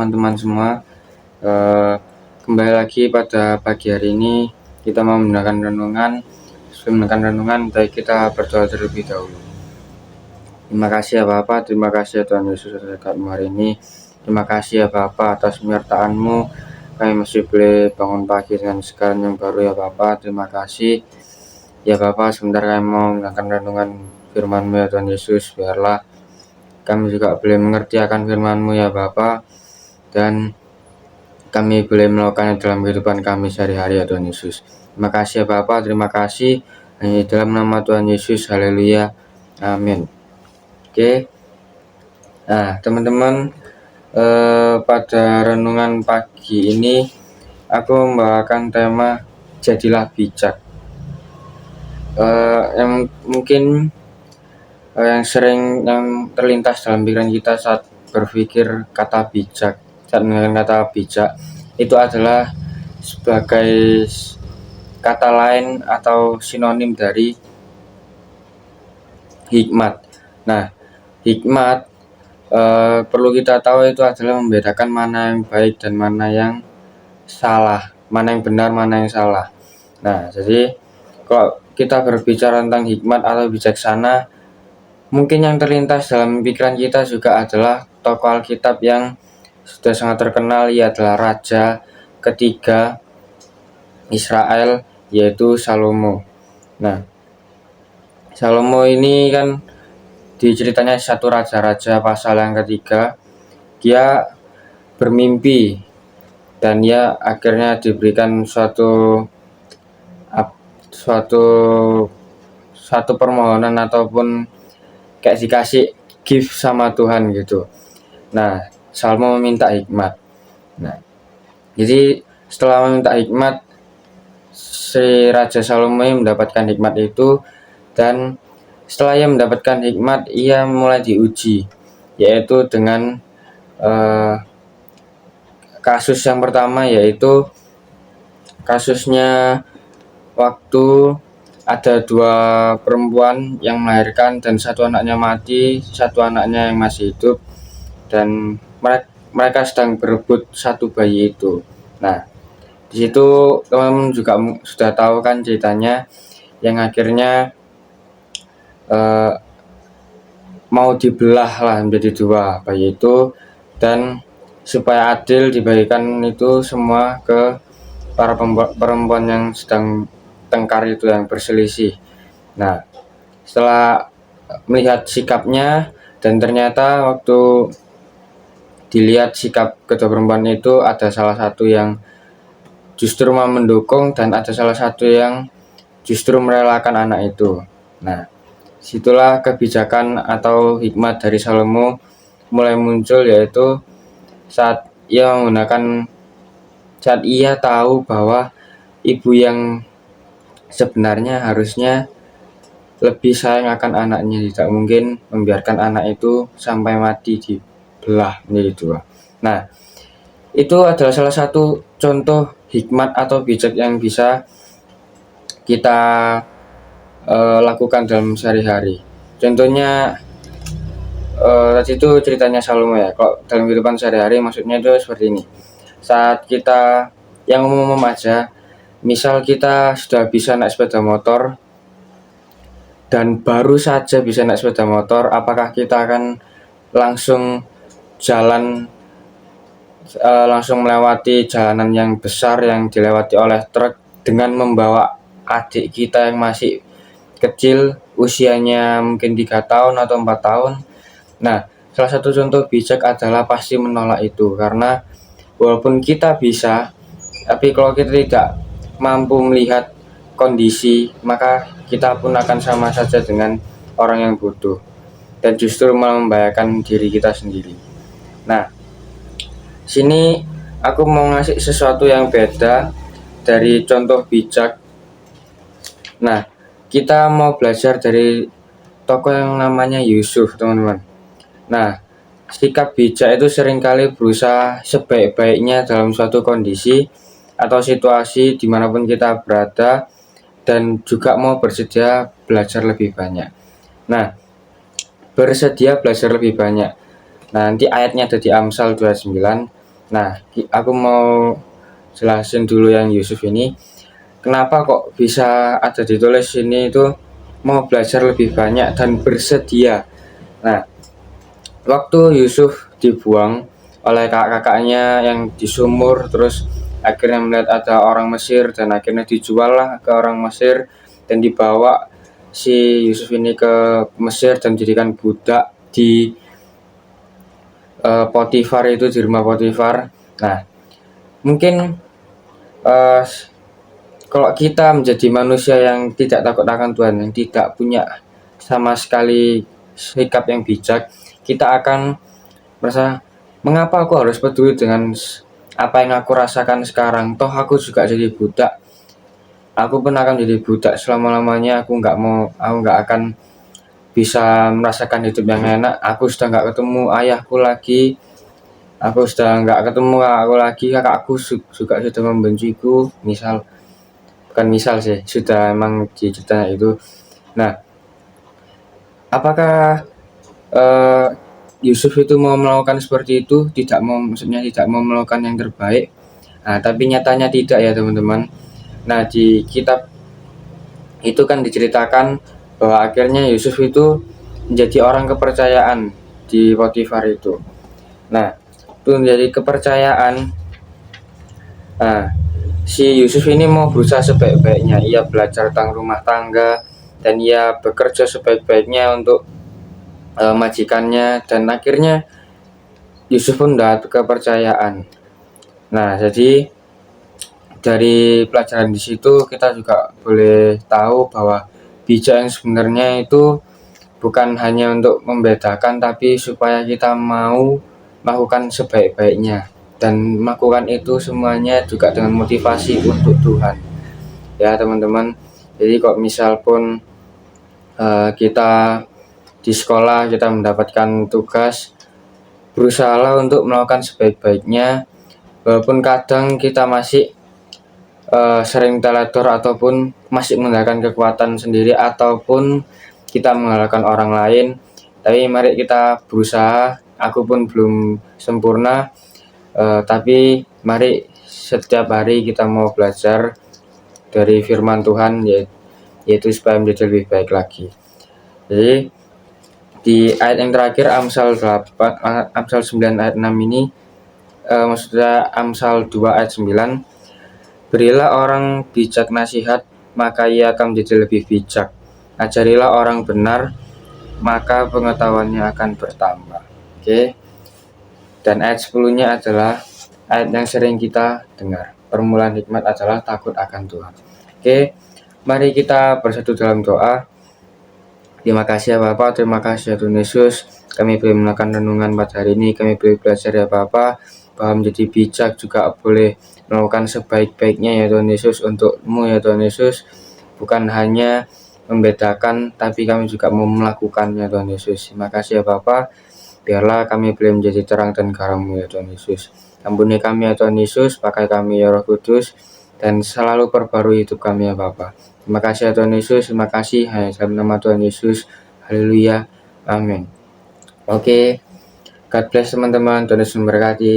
teman-teman semua. Kembali lagi pada pagi hari ini kita mau menggunakan renungan. Sebelum menggunakan renungan, baik kita berdoa terlebih dahulu. Terima kasih ya Bapa, terima kasih ya Tuhan Yesus atas berkat-Mu hari ini. Terima kasih ya Bapa atas penyertaan-Mu. Kami masih boleh bangun pagi dengan segaran yang baru ya Bapa. Terima kasih ya Bapa. Sebentar kami mau menggunakan renungan firman-Mu ya Tuhan Yesus. Biarlah kami juga boleh mengerti akan firman-Mu ya Bapa, dan kami boleh melakukannya dalam kehidupan kami sehari-hari ya Tuhan Yesus. Terima kasih ya Bapa, terima kasih. Hanya dalam nama Tuhan Yesus, haleluya, amin. Oke, nah teman-teman, pada renungan pagi ini aku membawakan tema jadilah bijak. Yang mungkin yang sering terlintas dalam pikiran kita saat berpikir kata bijak, saat menggunakan kata bijak, itu adalah sebagai kata lain atau sinonim dari hikmat. Nah, hikmat perlu kita tahu itu adalah membedakan mana yang baik dan mana yang salah, mana yang benar, mana yang salah. Nah, jadi kalau kita berbicara tentang hikmat atau bijaksana, mungkin yang terlintas dalam pikiran kita juga adalah tokoh Alkitab yang sudah sangat terkenal, ia adalah raja ketiga Israel, yaitu Salomo. Nah, Salomo ini kan diceritanya satu raja-raja pasal yang ketiga, dia bermimpi dan dia akhirnya diberikan suatu permohonan ataupun kayak dikasih gift sama Tuhan gitu. Nah, Salomo meminta hikmat. Nah, jadi setelah meminta hikmat, si Raja Salomo mendapatkan hikmat itu, dan setelah ia mendapatkan hikmat, ia mulai diuji, yaitu dengan kasus yang pertama, yaitu kasusnya waktu ada dua perempuan yang melahirkan dan satu anaknya mati, satu anaknya yang masih hidup, dan mereka sedang berebut satu bayi itu. Nah, di situ teman-teman juga sudah tahu kan ceritanya, yang akhirnya mau dibelah lah menjadi dua bayi itu, dan supaya adil dibagikan itu semua ke para perempuan yang sedang tengkar itu, yang berselisih. Nah, setelah melihat sikapnya, dan ternyata waktu dilihat sikap kedua perempuan itu, ada salah satu yang justru mau mendukung dan ada salah satu yang justru merelakan anak itu. Nah, situlah kebijakan atau hikmat dari Salomo mulai muncul, yaitu saat ia tahu bahwa ibu yang sebenarnya harusnya lebih sayang akan anaknya, tidak mungkin membiarkan anak itu sampai mati dibelah menjadi dua. Nah, itu adalah salah satu contoh hikmat atau bijak yang bisa kita lakukan dalam sehari-hari. Contohnya tadi itu ceritanya Salomo ya. Kalau dalam kehidupan sehari-hari maksudnya itu seperti ini. Saat kita yang umum aja, misal kita sudah bisa naik sepeda motor dan baru saja bisa naik sepeda motor, apakah kita akan langsung melewati jalanan yang besar yang dilewati oleh truk dengan membawa adik kita yang masih kecil, usianya mungkin 3 tahun atau 4 tahun? Nah, salah satu contoh bijak adalah pasti menolak itu, karena walaupun kita bisa, tapi kalau kita tidak mampu melihat kondisi, maka kita pun akan sama saja dengan orang yang bodoh dan justru malah membahayakan diri kita sendiri. Nah, sini aku mau ngasih sesuatu yang beda dari contoh bijak. Nah, kita mau belajar dari tokoh yang namanya Yusuf, teman-teman. Nah, sikap bijak itu seringkali berusaha sebaik-baiknya dalam suatu kondisi atau situasi dimanapun kita berada, dan juga mau bersedia belajar lebih banyak. Nah, bersedia belajar lebih banyak. Nah, nanti ayatnya ada di Amsal 29. Nah, aku mau jelasin dulu yang Yusuf ini. Kenapa kok bisa ada ditulis ini itu mau belajar lebih banyak dan bersedia. Nah, waktu Yusuf dibuang oleh kakak-kakaknya yang di sumur, terus akhirnya melihat ada orang Mesir dan akhirnya dijual lah ke orang Mesir dan dibawa si Yusuf ini ke Mesir dan dijadikan budak di Potifar, itu di rumah Potifar. Nah, mungkin uh, kalau kita menjadi manusia yang tidak takut akan Tuhan, yang tidak punya sama sekali sikap yang bijak, kita akan merasa, mengapa aku harus peduli dengan apa yang aku rasakan sekarang? Toh aku juga jadi budak. Aku pun akan jadi budak selama-lamanya. Aku nggak akan bisa merasakan hidup yang enak. Aku sudah nggak ketemu ayahku lagi. Aku sudah nggak ketemu kakakku lagi. Kakakku juga sudah membenciku. Bukan misal sih, sudah emang di cerita itu. Nah, apakah uh, Yusuf itu mau melakukan seperti itu? Maksudnya tidak mau melakukan yang terbaik. Nah, tapi nyatanya tidak ya teman-teman. Nah, di kitab itu kan diceritakan bahwa akhirnya Yusuf itu menjadi orang kepercayaan di Potifar itu. Nah, itu menjadi kepercayaan. Nah, si Yusuf ini mau berusaha sebaik-baiknya. Ia belajar tentang rumah tangga dan ia bekerja sebaik-baiknya untuk majikannya, dan akhirnya Yusuf pun mendapat kepercayaan. Nah, jadi dari pelajaran di situ kita juga boleh tahu bahwa bijak yang sebenarnya itu bukan hanya untuk membedakan, tapi supaya kita mau melakukan sebaik-baiknya dan melakukan itu semuanya juga dengan motivasi untuk Tuhan. Ya teman-teman, jadi kok misal pun kita di sekolah kita mendapatkan tugas, berusahalah untuk melakukan sebaik-baiknya, walaupun kadang kita masih sering teledor ataupun masih menggunakan kekuatan sendiri ataupun kita mengalahkan orang lain, tapi mari kita berusaha. Aku pun belum sempurna, tapi mari setiap hari kita mau belajar dari firman Tuhan, yaitu supaya menjadi lebih baik lagi. Jadi di ayat yang terakhir Amsal 9 ayat 6 ini, maksudnya Amsal 2 ayat 9, berilah orang bijak nasihat, maka ia akan menjadi lebih bijak. Ajarilah orang benar, maka pengetahuannya akan bertambah. Oke. Dan ayat 10-nya adalah ayat yang sering kita dengar. Permulaan hikmat adalah takut akan Tuhan. Oke. Mari kita bersatu dalam doa. Terima kasih ya Bapak, terima kasih ya Tuhan Yesus. Kami boleh melakukan renungan pada hari ini, kami boleh belajar ya Bapak, bahwa menjadi bijak juga boleh melakukan sebaik-baiknya ya Tuhan Yesus, untuk-Mu ya Tuhan Yesus. Bukan hanya membedakan, tapi kami juga mau melakukannya Tuhan Yesus. Terima kasih ya Bapak, biarlah kami boleh menjadi terang dan garam-Mu ya Tuhan Yesus. Ampuni kami ya Tuhan Yesus, pakai kami ya Roh Kudus, dan selalu perbarui hidup kami ya Bapak. Terima kasih ya Tuhan Yesus, terima kasih hanya dalam nama Tuhan Yesus. Haleluya, amin. Oke, God bless teman-teman, Tuhan Yesus memberkati.